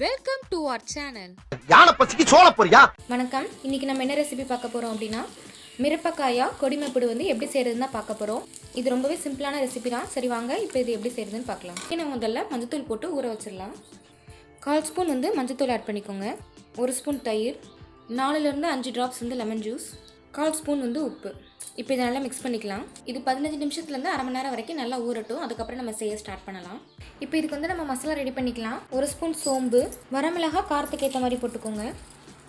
Welcome to our channel. யானை பசிக்கு சோள போறியா? வணக்கம். இன்னைக்கு நம்ம என்ன ரெசிபி பார்க்க போறோம் அப்படின்னா மிரப்பக்காயா கொடி வெப்புடு வந்து எப்படி செய்யறதுன்னு தான் பார்க்க போறோம். இது ரொம்பவே சிம்பிளான ரெசிபி தான். சரி வாங்க இப்போ இது எப்படி செய்யறதுன்னு பார்க்கலாம். நம்ம முதல்ல மஞ்சத்தூள் போட்டு ஊற வச்சிடலாம். 1/4 ஸ்பூன் வந்து மஞ்சத்தூள் ஆட் பண்ணிக்கோங்க. 1 ஸ்பூன் தயிர், 4லேருந்து 5 ட்ராப்ஸ் வந்து லெமன் ஜூஸ், 1/4 ஸ்பூன் வந்து உப்பு. இப்போ இதை நல்லா மிக்ஸ் பண்ணிக்கலாம். இது 15 நிமிஷத்துலேருந்து அரை மணி நேரம் வரைக்கும் நல்லா ஊறட்டும். அதுக்கப்புறம் நம்ம செய்ய ஸ்டார்ட் பண்ணலாம். இப்போ இதுக்கு வந்து நம்ம மசாலா ரெடி பண்ணிக்கலாம். 1 ஸ்பூன் சோம்பு, வரமிளகா காரத்துக்கு ஏற்ற மாதிரி போட்டுக்கோங்க.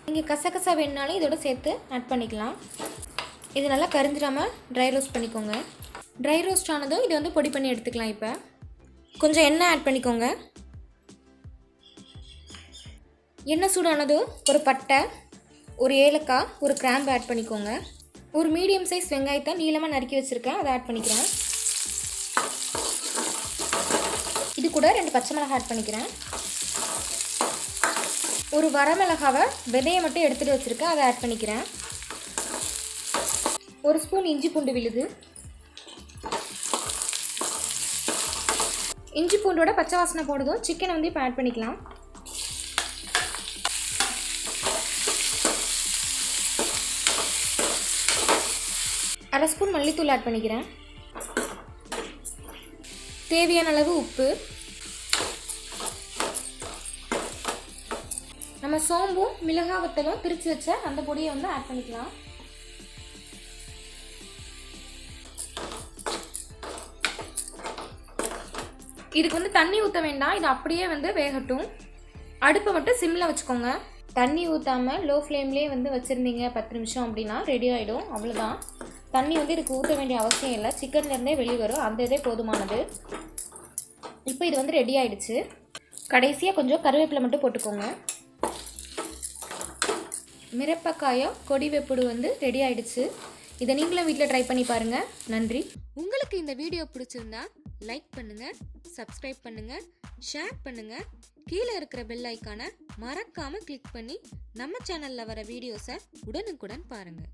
நீங்கள் கசகசா வேணுனாலும் இதோட சேர்த்து ஆட் பண்ணிக்கலாம். இது நல்லா கரிஞ்சிடாமல் ட்ரை ரோஸ்ட் பண்ணிக்கோங்க. ட்ரை ரோஸ்ட் ஆனதும் இதை வந்து பொடி பண்ணி எடுத்துக்கலாம். இப்போ கொஞ்சம் எண்ணெய் ஆட் பண்ணிக்கோங்க. எண்ணெய் சூடானதும் ஒரு பட்டை, ஒரு ஏலக்காய், ஒரு கிராம்பு ஆட் பண்ணிக்கோங்க. ஒரு மீடியம் சைஸ் வெங்காயத்தை நீளமாக நறுக்கி வச்சுருக்கேன், அதை ஆட் பண்ணிக்கிறேன். இது கூட 2 பச்சை மிளகாய் ஆட் பண்ணிக்கிறேன். ஒரு வரமிளகாவை விதையை மட்டும் எடுத்துகிட்டு வச்சுருக்கேன், அதை ஆட் பண்ணிக்கிறேன். 1 ஸ்பூன் இஞ்சி பூண்டு விழுது. இஞ்சி பூண்டோட பச்சை வாசனை போடுறதும் சிக்கனை வந்து இப்போ ஆட் பண்ணிக்கலாம். அரை ஸ்பூன் மல்லித்தூள் ஆட் பண்ணிக்கிறேன். தேவையான அளவு உப்பு. நம்ம சோம்பும் மிளகாய் வத்தலும் திரிச்சு வச்ச அந்த பொடியை வந்து ஆட் பண்ணிக்கலாம். இதுக்கு வந்து தண்ணி ஊற்ற வேண்டாம், இது அப்படியே வந்து வேகட்டும். அடுப்பை மட்டும் சிம்மில் வச்சுக்கோங்க. தண்ணி ஊற்றாமல் லோ ஃப்ளேம்லேயே வந்து வச்சுருந்தீங்க 10 நிமிஷம் அப்படின்னா ரெடி ஆகிடும். அவ்வளோதான். தண்ணி வந்து இதுக்கு ஊற்ற வேண்டிய அவசியம் இல்லை. சிக்கன்லேருந்தே வெளியே வரும், அந்த இதே போதுமானது. இப்போ இது வந்து ரெடி ஆகிடுச்சு. கடைசியாக கொஞ்சம் கருவேப்பிலை மட்டும் போட்டுக்கோங்க. மிரப்பக்காயா கொடி வெப்புடு வந்து ரெடி ஆகிடுச்சு. இதை நீங்களும் வீட்டில் ட்ரை பண்ணி பாருங்கள். நன்றி. உங்களுக்கு இந்த வீடியோ பிடிச்சிருந்தா லைக் பண்ணுங்கள், சப்ஸ்கிரைப் பண்ணுங்கள், ஷேர் பண்ணுங்கள். கீழே இருக்கிற பெல் ஐக்கானை மறக்காமல் கிளிக் பண்ணி நம்ம சேனலில் வர வீடியோஸை உடனுக்குடன் பாருங்கள்.